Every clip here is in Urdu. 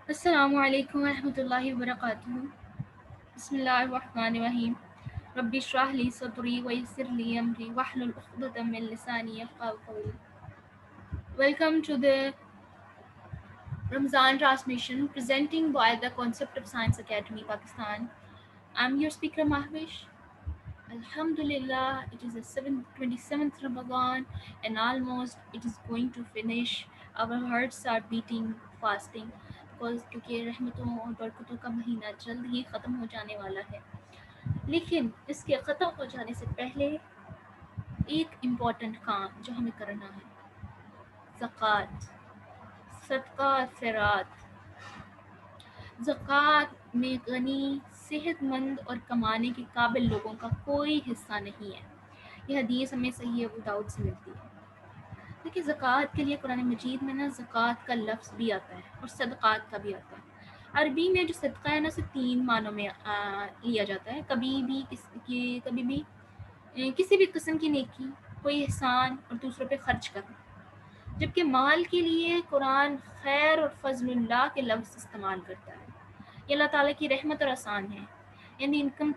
السلام علیکم ورحمۃ اللہ وبرکاتہ. بسم اللہ الرحمن الرحیم. رب اشرح لی صدری ویسر لی امری واحلل عقدۃ من لسانی یفقهوا قولی. Welcome to the Ramzan transmission presenting by the Concept of Science Academy Pakistan. I'm your speaker Mahwish. Alhamdulillah, it is the 27th Ramadan and almost it is going to finish. Our hearts are beating fasting because کیونکہ رحمتوں اور برکتوں کا مہینہ جلد ہی ختم ہو جانے والا ہے. لیکن اس کے ختم ہو جانے سے پہلے ایک امپورٹنٹ کام جو ہمیں کرنا ہے، زکوٰۃ، صدقہ خیرات. زکوٰۃ میں غنی، صحت مند اور کمانے کے قابل لوگوں کا کوئی حصہ نہیں ہے. یہ حدیث ہمیں صحیح ابو داؤد سے ملتی ہے. دیکھیے زکوٰۃ کے لیے قرآن مجید میں نا زکوٰۃ کا لفظ بھی آتا ہے اور صدقات کا بھی آتا ہے. عربی میں جو صدقہ ہے نا اسے 3 معنوں میں لیا جاتا ہے. کبھی بھی کسی بھی قسم کی نیکی، کوئی احسان اور دوسروں پہ خرچ کرنا. جبکہ مال کے لیے قرآن خیر اور فضل اللہ کے لفظ استعمال کرتا ہے. یہ اللہ تعالیٰ کی رحمت اور احسان ہے. یعنی انکم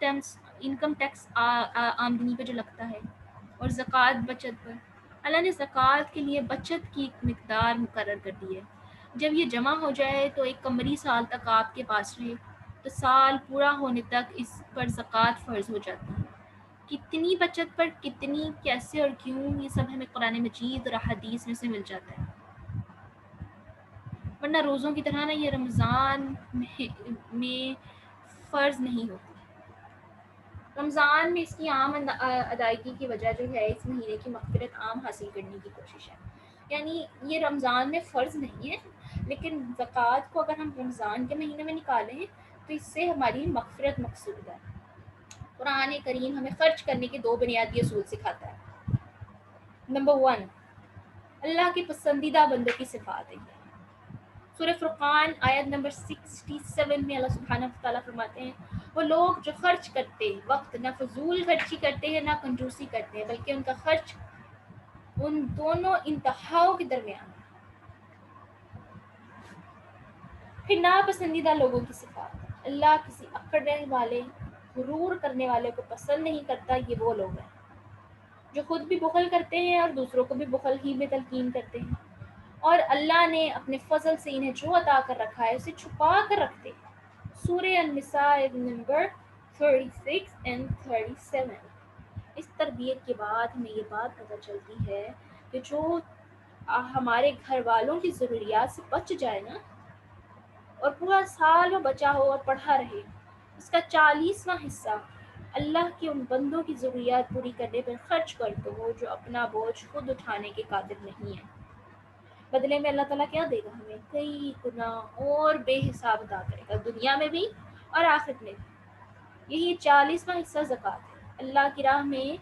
ٹیکس آمدنی پہ جو لگتا ہے، اور زکوٰۃ بچت پر. اللہ نے زکوٰۃ کے لیے بچت کی ایک مقدار مقرر کر دی ہے. جب یہ جمع ہو جائے تو ایک قمری سال تک آپ کے پاس رہے تو سال پورا ہونے تک اس پر زکوٰۃ فرض ہو جاتی ہے. کتنی بچت پر کتنی، کیسے اور کیوں، یہ سب ہمیں قرآن مجید اور حدیث میں سے مل جاتا ہے. ورنہ روزوں کی طرح نا یہ رمضان میں فرض نہیں ہوتی. رمضان میں اس کی عام ادائیگی کی وجہ جو ہے اس مہینے کی مغفرت عام حاصل کرنے کی کوشش ہے. یعنی یہ رمضان میں فرض نہیں ہے، لیکن زکوٰۃ کو اگر ہم رمضان کے مہینے میں نکالیں تو اس سے ہماری مغفرت مقصود ہے. قرآن کریم ہمیں خرچ کرنے کے 2 بنیادی اصول سکھاتا ہے. نمبر 1، اللہ کے پسندیدہ بندوں کی صفات ہے. سورہ فرقان آیت نمبر 67 میں اللہ سبحانہ وتعالیٰ فرماتے ہیں وہ لوگ جو خرچ کرتے وقت نہ فضول خرچی کرتے ہیں نہ کنجوسی کرتے ہیں، بلکہ ان کا خرچ ان دونوں انتہاؤں کے درمیان. پھر ناپسندیدہ لوگوں کی صفات. اللہ کسی اکڑنے والے، غرور کرنے والے کو پسند نہیں کرتا. یہ وہ لوگ ہیں جو خود بھی بخل کرتے ہیں اور دوسروں کو بھی بخل ہی میں تلقین کرتے ہیں، اور اللہ نے اپنے فضل سے انہیں جو عطا کر رکھا ہے اسے چھپا کر رکھتے ہیں. سورہ النساء نمبر 36 and 37. اس تربیت کے بعد ہمیں یہ بات پتہ چلتی ہے کہ جو ہمارے گھر والوں کی ضروریات سے بچ جائے نا، اور پورا سال وہ بچا ہو اور پڑھا رہے، اس کا 40واں حصہ اللہ کے ان بندوں کی ضروریات پوری کرنے پر خرچ کر دو جو اپنا بوجھ خود اٹھانے کے قادر نہیں ہیں. بدلے میں اللہ تعالیٰ کیا دے گا ہمیں؟ کئی گنا اور بے حساب عطا کرے گا، دنیا میں بھی اور آخرت میں بھی. یہی 40واں حصہ زکوٰۃ ہے، اللہ کی راہ میں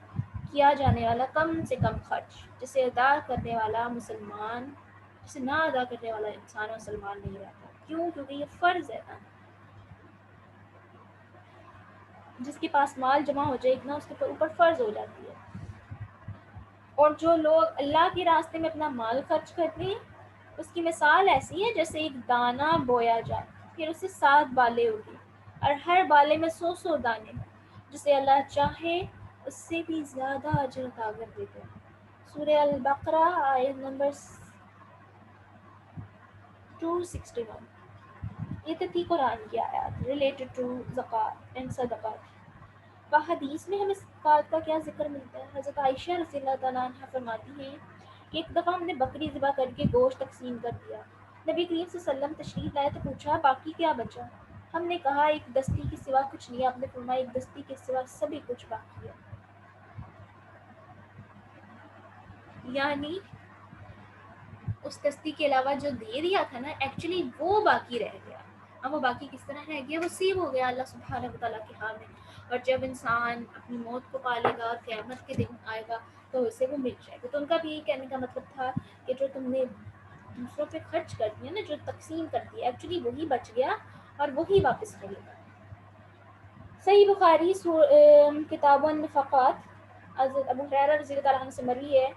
کیا جانے والا کم سے کم خرچ، جسے ادا کرنے والا مسلمان، جسے نہ ادا کرنے والا انسان مسلمان نہیں رہتا. کیوں؟ کیونکہ یہ فرض ہے نا. جس کے پاس مال جمع ہو جائے اتنا اس کے اوپر فرض ہو جاتی ہے. اور جو لوگ اللہ کے راستے میں اپنا مال خرچ کرتے ہیں اس کی مثال ایسی ہے جیسے ایک دانہ بویا جائے، پھر اسے 7 بالیں ہوگی اور ہر بالے میں 100 دانے، جسے اللہ چاہے اس سے بھی زیادہ اجر عطا کر دیتے ہیں. سورہ البقرہ آیت نمبر 261. یہ تو تھی قرآن کی آیات ریلیٹڈ ٹو زکوٰۃ اینڈ صدقات. حدیث میں ہمیں زکوٰۃ کا کیا ذکر ملتا ہے؟ حضرت عائشہ رضی اللہ تعالیٰ عنہ فرماتی ہیں کہ ایک دفعہ ہم نے بکری ذبح کر کے گوشت تقسیم کر دیا. نبی کریم صلی اللہ علیہ وسلم تشریف لائے تو پوچھا باقی کیا بچا؟ ہم نے کہا ایک دستی کے سوا کچھ نہیں. آپ نے فرمایا ایک دستی کے سوا سبھی کچھ باقی ہے. یعنی اس دستی کے علاوہ جو دے دیا تھا نا ایکچولی وہ باقی رہ گیا. اب وہ باقی کس طرح رہ گیا؟ وہ سیو ہو گیا اللہ سبحانہ وتعالیٰ کے ہاں میں. اور جب انسان اپنی موت کو پالے گا، قیامت کے دن آئے گا تو اسے وہ مل جائے گا. تو ان کا بھی یہی کہنے کا مطلب تھا کہ جو تم نے دوسروں پہ خرچ کر دیا نا، جو تقسیم کر دیا، ایکچولی وہی بچ گیا اور وہی واپس ملے گا. صحیح بخاری کتاب النفقات حضرت ابو ہریرہ رضی اللہ عنہ سے مروی ہے،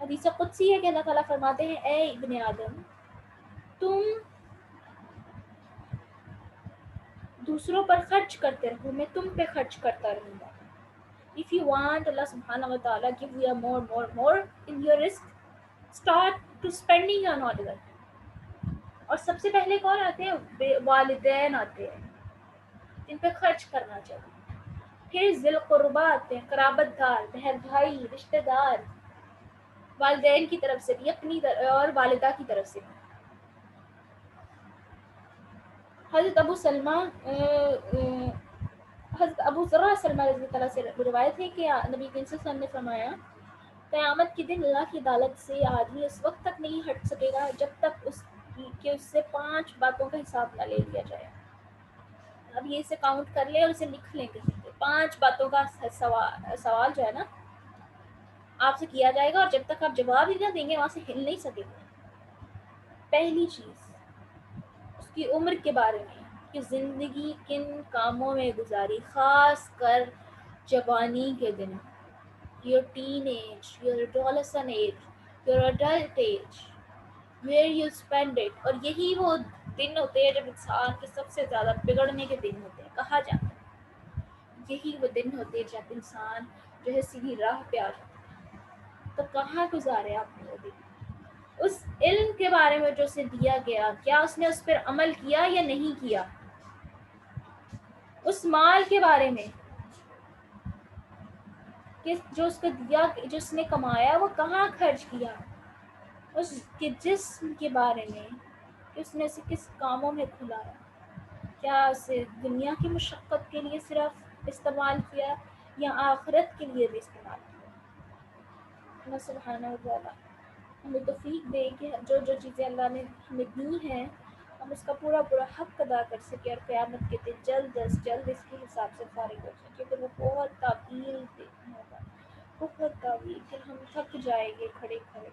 حدیث قدسی ہے کہ اللہ تعالیٰ فرماتے ہیں اے ابن آدم، تم دوسروں پر خرچ کرتے رہو، میں تم پہ خرچ کرتا رہوں گا. If you want Allah subhanahu wa ta'ala give you more in your risk, start to spending on other. اور سب سے پہلے کون آتے ہیں؟ والدین آتے ہیں، ان پہ خرچ کرنا چاہیے. پھر ذی القربہ آتے ہیں، قرابت دار، بہن بھائی، رشتہ دار، والدین کی طرف سے بھی اپنی اور والدہ کی طرف سے بھی. حضرت ابو ذرہ سلمہ رضی اللہ سے روایت ہے کہ نبی کریم صلی اللہ علیہ وسلم نے فرمایا قیامت کے دن اللہ کی عدالت سے آدمی اس وقت تک نہیں ہٹ سکے گا جب تک اس سے 5 باتوں کا حساب نہ لے لیا جائے. اب یہ اسے کاؤنٹ کر لیں اور اسے لکھ لیں کہیں پہ. 5 باتوں کا سوال جو ہے نا آپ سے کیا جائے گا، اور جب تک آپ جواب ہی نہ دیں گے وہاں سے ہل نہیں سکے گا. پہلی چیز اس کی عمر کے بارے میں کہ زندگی کن کاموں میں گزاری، خاص کر جوانی کے دن، your teenage, your adolescent age, your adult age, where you spend it. اور یہی وہ دن ہوتے ہیں جب انسان کے سب سے زیادہ بگڑنے کے دن ہوتے ہیں. کہا جاتا ہے یہی وہ دن ہوتے ہیں جب انسان جو ہے سیدھی راہ پہ آ جاتا ہے. تو کہاں گزارے آپ نے وہ دن؟ اس علم کے بارے میں جو اسے دیا گیا، کیا اس نے اس پر عمل کیا یا نہیں کیا؟ اس مال کے بارے میں کہ جو اس کو دیا، جو اس نے کمایا وہ کہاں خرچ کیا؟ اس کے جسم کے بارے میں کہ اس نے اسے کس کاموں میں کھلایا، کیا اسے دنیا کی مشقت کے لیے صرف استعمال کیا یا آخرت کے لیے بھی استعمال کیا؟ اللہ سبحانہ و تعالیٰ ہمیں توفیق دے کہ جو چیزیں اللہ نے ہمیں دی ہیں ہم اس کا پورا حق ادا کر سکیں، اور قیامت کے دن جلد از جلد اس کے حساب سے فارغ ہو جائیں، کیونکہ وہ بہت طویل دن ہوگا، بہت طویل. پھر ہم تھک جائیں گے کھڑے کھڑے.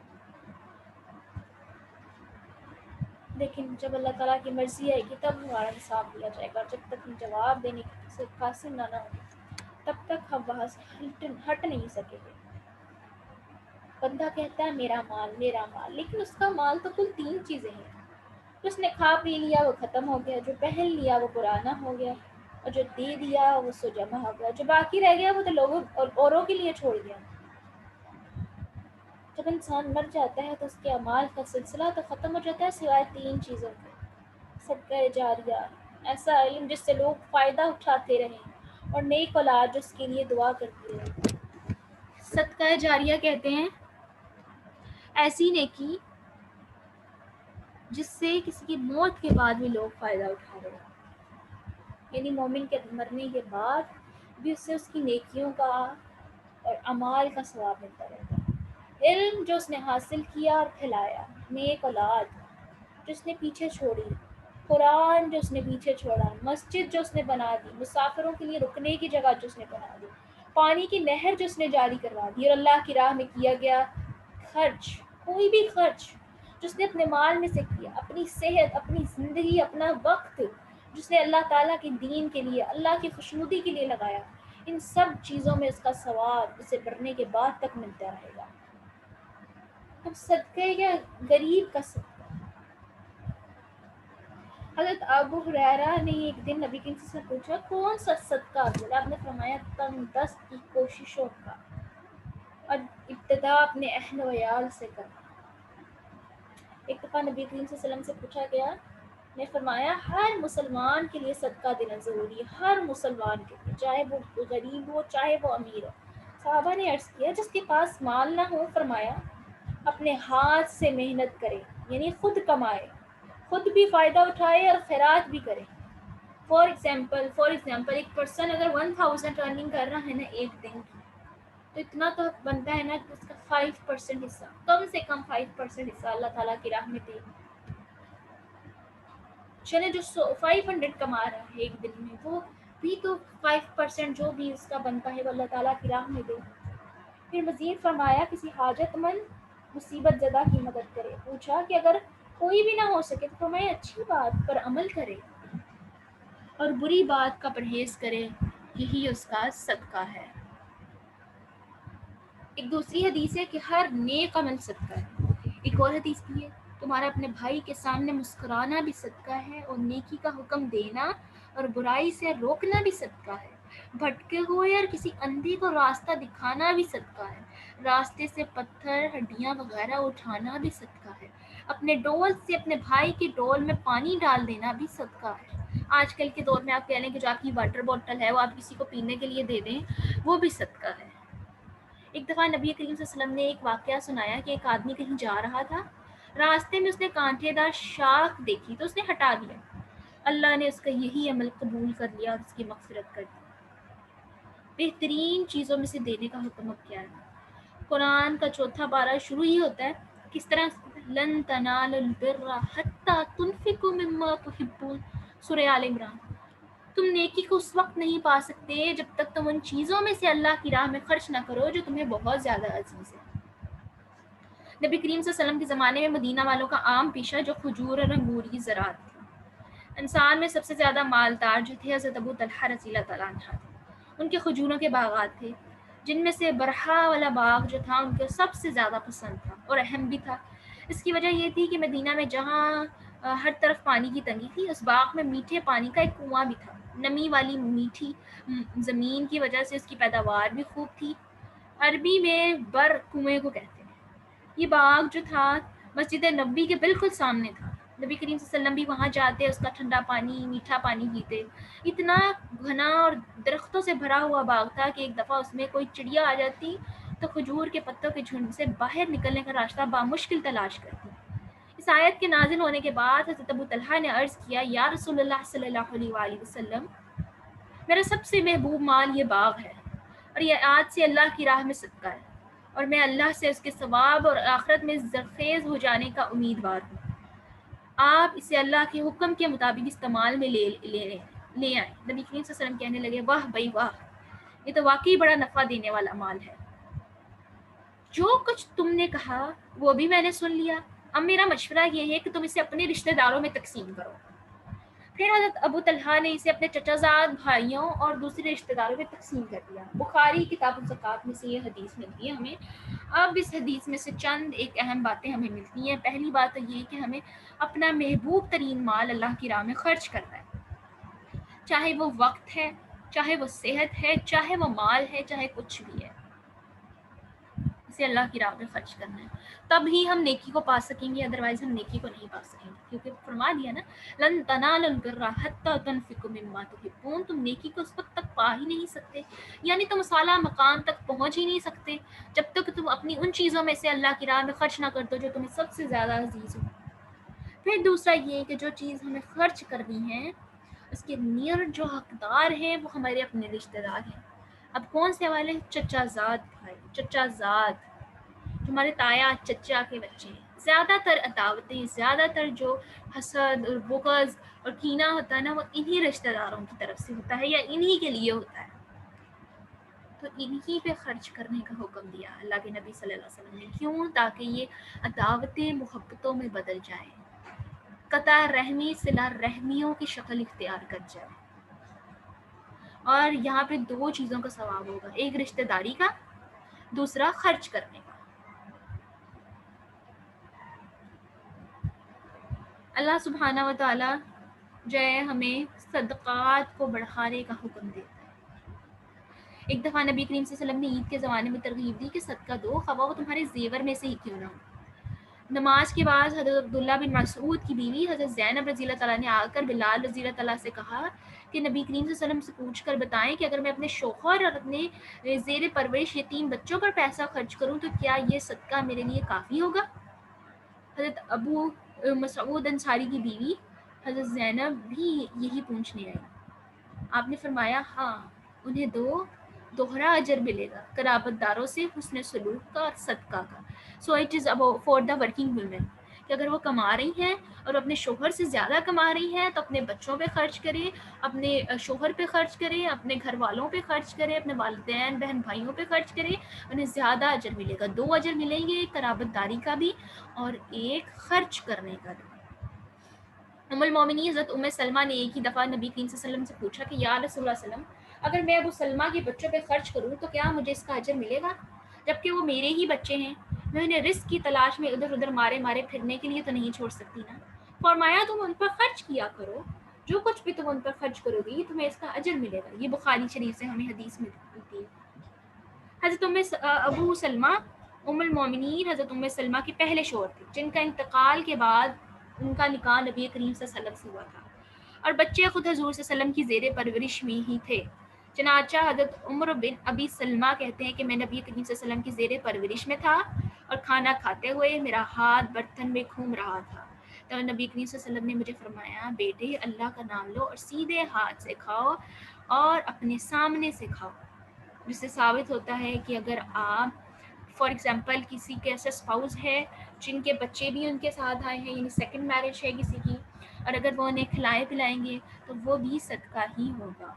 لیکن جب اللہ تعالیٰ کی مرضی آئے گی تب ہمارا حساب لیا جائے گا، اور جب تک ہم جواب دینے سے قاصر نہ ہوں تب تک ہم وہاں سے ہٹ نہیں سکیں گے. بندہ کہتا ہے میرا مال، لیکن اس کا مال تو کل 3 چیزیں ہیں. جو اس نے کھا پی لیا وہ ختم ہو گیا، جو پہن لیا وہ پرانا ہو گیا، اور جو دے دیا وہ سو جمع ہو گیا. جو باقی رہ گیا وہ تو لوگوں اور اوروں کے لیے چھوڑ گیا. جب انسان مر جاتا ہے تو اس کے اعمال کا سلسلہ تو ختم ہو جاتا ہے سوائے 3 چیزوں کے. صدقہ جاریہ، ایسا علم جس سے لوگ فائدہ اٹھاتے رہیں، اور نیک اولاد جو اس کے لیے دعا کرتی رہے. صدقہ جاریہ کہتے ہیں ایسی نیکی جس سے کسی کی موت کے بعد بھی لوگ فائدہ اٹھا رہے ہیں، یعنی مومن کے مرنے کے بعد بھی اس سے اس کی نیکیوں کا اور اعمال کا ثواب ملتا رہتا ہے. علم جو اس نے حاصل کیا اور پھیلایا، نیک اولاد جو اس نے پیچھے چھوڑی، قرآن جو اس نے پیچھے چھوڑا، مسجد جو اس نے بنا دی، مسافروں کے لیے رکنے کی جگہ جو اس نے بنا دی، پانی کی نہر جو اس نے جاری کروا دی، اور اللہ کی راہ میں کیا گیا خرچ، کوئی بھی خرچ جس نے اپنے مال میں سے کیا، اپنی صحت، اپنی زندگی، اپنا وقت جس نے اللہ تعالیٰ کے دین کے لیے، اللہ کی خوشنودی کے لیے لگایا، ان سب چیزوں میں اس کا ثواب اسے مرنے کے بعد تک ملتا رہے گا. اب صدقے یا غریب کا صدقہ. حضرت ابو ہریرہ نے ایک دن نبی کریم سے پوچھا کون سا صدقہ افضل ہے؟ آپ نے فرمایا تنگ دست کی کوششوں کا، اور ابتدا اپنے اہل و عیال سے کرنا. ایک دفعہ نبی کریم صلی اللہ علیہ وسلم سے پوچھا گیا، نے فرمایا ہر مسلمان کے لیے صدقہ دینا ضروری ہے، ہر مسلمان کے لیے، چاہے وہ غریب ہو چاہے وہ امیر ہو. صحابہ نے عرض کیا جس کے پاس مال نہ ہو، فرمایا اپنے ہاتھ سے محنت کرے، یعنی خود کمائے، خود بھی فائدہ اٹھائے اور خیرات بھی کرے. فار ایگزامپل ایک پرسن اگر 1000 ارننگ کر رہا ہے نا ایک دن کی، تو اتنا تو بنتا ہے نا کہ اس کا 5% حصہ، کم سے کم 5% حصہ اللہ تعالیٰ کی راہ میں دے. چلے جو 500 کما رہا ہے ایک دن میں، وہ بھی تو 5% جو بھی اس کا بنتا ہے وہ اللہ تعالیٰ کی راہ میں دے. پھر مزید فرمایا کسی حاجت مند مصیبت زدہ کی مدد کرے. پوچھا کہ اگر کوئی بھی نہ ہو سکے تو فرمایا اچھی بات پر عمل کرے اور بری بات کا پرہیز کرے، یہی اس کا صدقہ ہے. ایک دوسری حدیث ہے کہ ہر نیک عمل صدقہ ہے. ایک اور حدیث بھی ہے تمہارا اپنے بھائی کے سامنے مسکرانا بھی صدقہ ہے، اور نیکی کا حکم دینا اور برائی سے روکنا بھی صدقہ ہے، بھٹکے ہوئے اور کسی اندھے کو راستہ دکھانا بھی صدقہ ہے، راستے سے پتھر ہڈیاں وغیرہ اٹھانا بھی صدقہ ہے، اپنے ڈول سے اپنے بھائی کی ڈول میں پانی ڈال دینا بھی صدقہ ہے۔ آج کل کے دور میں آپ کہہ لیں کہ جو آپ کی واٹر بوٹل ہے وہ آپ کسی کو پینے کے لیے دے دیں، وہ بھی صدقہ ہے۔ ایک دفعہ نبی کریم صلی اللہ علیہ وسلم نے ایک واقعہ سنایا کہ ایک آدمی کہیں جا رہا تھا، راستے میں اس نے کانٹے دار شاخ دیکھی تو اس نے ہٹا دیا، اللہ نے اس کا یہی عمل قبول کر لیا اور اس کی مغفرت کر دی۔ بہترین چیزوں میں سے دینے کا حکم اب کیا ہے؟ قرآن کا 4 پارہ شروع ہی ہوتا ہے کس طرح، لن تنالوا البر حتی تنفقوا مما تحبون، سورہ آل عمران۔ تم نیکی کو اس وقت نہیں پا سکتے جب تک تم ان چیزوں میں سے اللہ کی راہ میں خرچ نہ کرو جو تمہیں بہت زیادہ عزیز ہے۔ نبی کریم صلی اللہ علیہ وسلم کے زمانے میں مدینہ والوں کا عام پیشہ جو کھجور اور انگور کی زراعت تھی۔ انسان میں سب سے زیادہ مالدار جو تھے حضرت ابو طلحہ رضی اللہ تعالیٰ عنہ تھے۔ ان کے کھجوروں کے باغات تھے، جن میں سے برحا والا باغ جو تھا ان کو سب سے زیادہ پسند تھا اور اہم بھی تھا۔ اس کی وجہ یہ تھی کہ مدینہ میں جہاں ہر طرف پانی کی تنگی تھی، اس باغ میں میٹھے پانی کا ایک کنواں بھی تھا۔ نمی والی میٹھی زمین کی وجہ سے اس کی پیداوار بھی خوب تھی۔ عربی میں بر کنویں کو کہتے ہیں۔ یہ باغ جو تھا مسجد نبوی کے بالکل سامنے تھا۔ نبی کریم صلی اللہ علیہ وسلم بھی وہاں جاتے، اس کا ٹھنڈا پانی، میٹھا پانی پیتے۔ اتنا گھنا اور درختوں سے بھرا ہوا باغ تھا کہ ایک دفعہ اس میں کوئی چڑیا آ جاتی تو کھجور کے پتوں کے جھنڈ سے باہر نکلنے کا راستہ بامشکل تلاش کرتی۔ اس آیت کے نازل ہونے کے بعد حضرت ابو طلحہ نے عرض کیا، یا رسول اللہ صلی اللہ علیہ وآلہ وسلم، میرا سب سے محبوب مال یہ باغ ہے اور یہ آج سے اللہ کی راہ میں صدقہ ہے، اور میں اللہ سے اس کے ثواب اور آخرت میں زرخیز ہو جانے کا امیدوار ہوں۔ آپ اسے اللہ کے حکم کے مطابق استعمال میں لے آئیں۔ نبی کریم صلی اللہ علیہ وسلم کہنے لگے، واہ بھائی واہ، یہ تو واقعی بڑا نفع دینے والا مال ہے۔ جو کچھ تم نے کہا وہ بھی میں نے سن لیا، اب میرا مشورہ یہ ہے کہ تم اسے اپنے رشتہ داروں میں تقسیم کرو۔ پھر حضرت ابو طلحہ نے اسے اپنے چچا زاد بھائیوں اور دوسرے رشتہ داروں میں تقسیم کر دیا۔ بخاری کتاب الزکوٰۃ میں سے یہ حدیث ملتی ہے ہمیں۔ اب اس حدیث میں سے چند ایک اہم باتیں ہمیں ملتی ہیں۔ پہلی بات تو یہ کہ ہمیں اپنا محبوب ترین مال اللہ کی راہ میں خرچ کرنا ہے، چاہے وہ وقت ہے، چاہے وہ صحت ہے، چاہے وہ مال ہے، چاہے کچھ بھی ہے، اسے اللہ کی راہ میں خرچ کرنا ہے، تب ہی ہم نیکی کو پا سکیں گے، ادروائز ہم نیکی کو نہیں پا سکیں گے، کیونکہ فرما دیا نا، لن تنالوا البر حتی تنفقوا مما تحبون، تم نیکی کو اس وقت تک پا ہی نہیں سکتے، یعنی تم اس اعلیٰ مقام تک پہنچ ہی نہیں سکتے جب تک تم اپنی ان چیزوں میں سے اللہ کی راہ میں خرچ نہ کر دو جو تمہیں سب سے زیادہ عزیز ہو۔ پھر دوسرا یہ کہ جو چیز ہمیں خرچ کرنی ہے اس کے نیر جو حقدار ہیں وہ ہمارے اپنے رشتہ دار ہیں۔ اب کون سے والے؟ چچا زاد بھائی، چچا زاد، ہمارے تایا چچا کے بچے ہیں۔ زیادہ تر عداوتیں، زیادہ تر جو حسد اور بغض اور کینہ ہوتا ہے نا، وہ انہی رشتہ داروں کی طرف سے ہوتا ہے یا انہی کے لیے ہوتا ہے، تو انہی پہ خرچ کرنے کا حکم دیا اللہ کے نبی صلی اللہ علیہ وسلم نے۔ کیوں؟ تاکہ یہ عداوتیں محبتوں میں بدل جائیں، قطع رحمی صلہ رحمیوں کی شکل اختیار کر جائے، اور یہاں پہ 2 چیزوں کا ثواب ہوگا، ایک رشتہ داری کا، دوسرا خرچ کرنے کا۔ اللہ سبحانہ و تعالیٰ جو ہے ہمیں صدقات کو بڑھانے کا حکم دیتا ہے۔ ایک دفعہ نبی کریم صلی اللہ علیہ وسلم نے عید کے زمانے میں ترغیب دی کہ صدقہ دو، خواہ وہ تمہارے زیور میں سے ہی کیوں نہ ہو۔ نماز کے بعد حضرت عبداللہ بن مسعود کی بیوی حضرت زینب رضی اللہ تعالیٰ نے آ کر بلال رضی اللہ تعالیٰ سے کہا کہ نبی کریم صلی اللہ علیہ وسلم سے پوچھ کر بتائیں کہ اگر میں اپنے شوہر اور اپنے زیر پرورش یتیم بچوں پر پیسہ خرچ کروں تو کیا یہ صدقہ میرے لیے کافی ہوگا؟ حضرت ابو مسعود انصاری کی بیوی حضرت زینب بھی یہی پوچھنے آئی۔ آپ نے فرمایا ہاں، انہیں دوہرا اجر ملے گا، قرابت داروں سے حسن سلوک کا اور صدقہ کا۔ So it is about for the working women کہ اگر وہ کما رہی ہیں اور اپنے شوہر سے زیادہ کما رہی ہیں تو اپنے بچوں پہ خرچ کریں، اپنے شوہر پہ خرچ کریں، اپنے گھر والوں پہ خرچ کریں، اپنے والدین بہن بھائیوں پہ خرچ کریں، انہیں زیادہ اجر ملے گا۔ 2 اجر ملیں گے، ایک قرابت داری کا بھی اور ایک خرچ کرنے کا بھی۔ ام المومنین حضرت ام سلمہ نے ایک ہی دفعہ نبی کریم صلی اللہ علیہ وسلم سے پوچھا کہ یا رسول اللہ صلی اللہ علیہ وسلم، اگر میں ابو سلمہ کے بچوں پہ خرچ کروں تو کیا مجھے اس کا اجر ملے گا، جبکہ وہ میرے ہی بچے ہیں؟ میں انہیں رزق کی تلاش میں ادھر ادھر مارے مارے پھرنے کے لیے تو نہیں چھوڑ سکتی نا. فرمایا تم ان پر خرچ کیا کرو، جو کچھ بھی تم ان پر خرچ کرو گی تمہیں اس کا اجر ملے گا. یہ بخاری شریف سے ہمیں حدیث ملتی ہے. حضرت ابو سلمہ ام المومنین حضرت ام سلمہ کے پہلے شوہر تھے، جن کا انتقال کے بعد ان کا نکاح نبی کریم صلی اللہ علیہ وسلم سے ہوا تھا، اور بچے خود حضور صلی اللہ علیہ وسلم کی زیر پرورش میں ہی تھے. چنانچہ حضرت عمر بن ابی سلمہ کہتے ہیں کہ میں نبی کریم صلی اللہ علیہ وسلم کی زیر پرورش میں تھا اور کھانا کھاتے ہوئے میرا ہاتھ برتن میں گھوم رہا تھا. تو نبی کریم صلی اللہ علیہ وسلم نے مجھے فرمایا، بیٹے اللہ کا نام لو اور سیدھے ہاتھ سے کھاؤ اور اپنے سامنے سے کھاؤ. جس سے ثابت ہوتا ہے کہ اگر آپ فار ایگزامپل کسی کے ایسا اسپاؤس ہے جن کے بچے بھی ان کے ساتھ آئے ہیں، یعنی سیکنڈ میرج ہے کسی کی، اور اگر وہ انہیں کھلائے پلائیں گے تو وہ بھی صدقہ ہی ہوگا.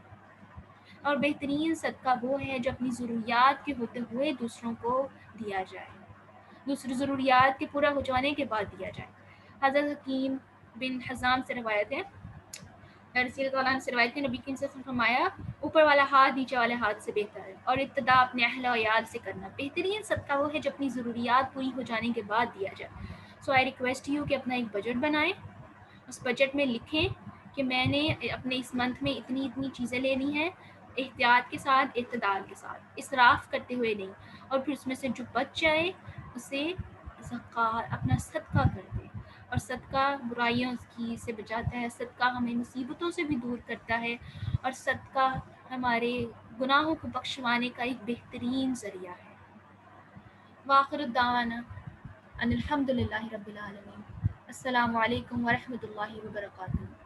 اور بہترین صدقہ وہ ہے جو اپنی ضروریات کے ہوتے ہوئے دوسروں کو دیا جائے، دوسری ضروریات کے پورا ہو جانے کے بعد دیا جائے. حضرت حکیم بن حزام سے روایت ہے، رضی اللہ عنہ سے روایت ہے، نبی کریم صلی اللہ علیہ وسلم نے فرمایا اوپر والا ہاتھ نیچے والے ہاتھ سے بہتر ہے، اور ابتدا اپنے اہل و عیال سے کرنا. بہترین صدقہ وہ ہے جو اپنی ضروریات پوری ہو جانے کے بعد دیا جائے. سو آئی ریکویسٹ یو کہ اپنا ایک بجٹ بنائیں، اس بجٹ میں لکھیں کہ میں نے اپنے اس منتھ میں اتنی اتنی چیزیں لینی ہیں، احتیاط کے ساتھ، اعتدال کے ساتھ، اسراف کرتے ہوئے نہیں، اور پھر اس میں سے جو بچ جائے اسے زکوٰۃ اپنا صدقہ کر دیں. اور صدقہ برائیوں کی سے بچاتا ہے، صدقہ ہمیں مصیبتوں سے بھی دور کرتا ہے، اور صدقہ ہمارے گناہوں کو بخشوانے کا ایک بہترین ذریعہ ہے. وآخر الدعوانا ان الحمد للہ رب العالمین. السلام علیکم ورحمۃ اللہ وبرکاتہ.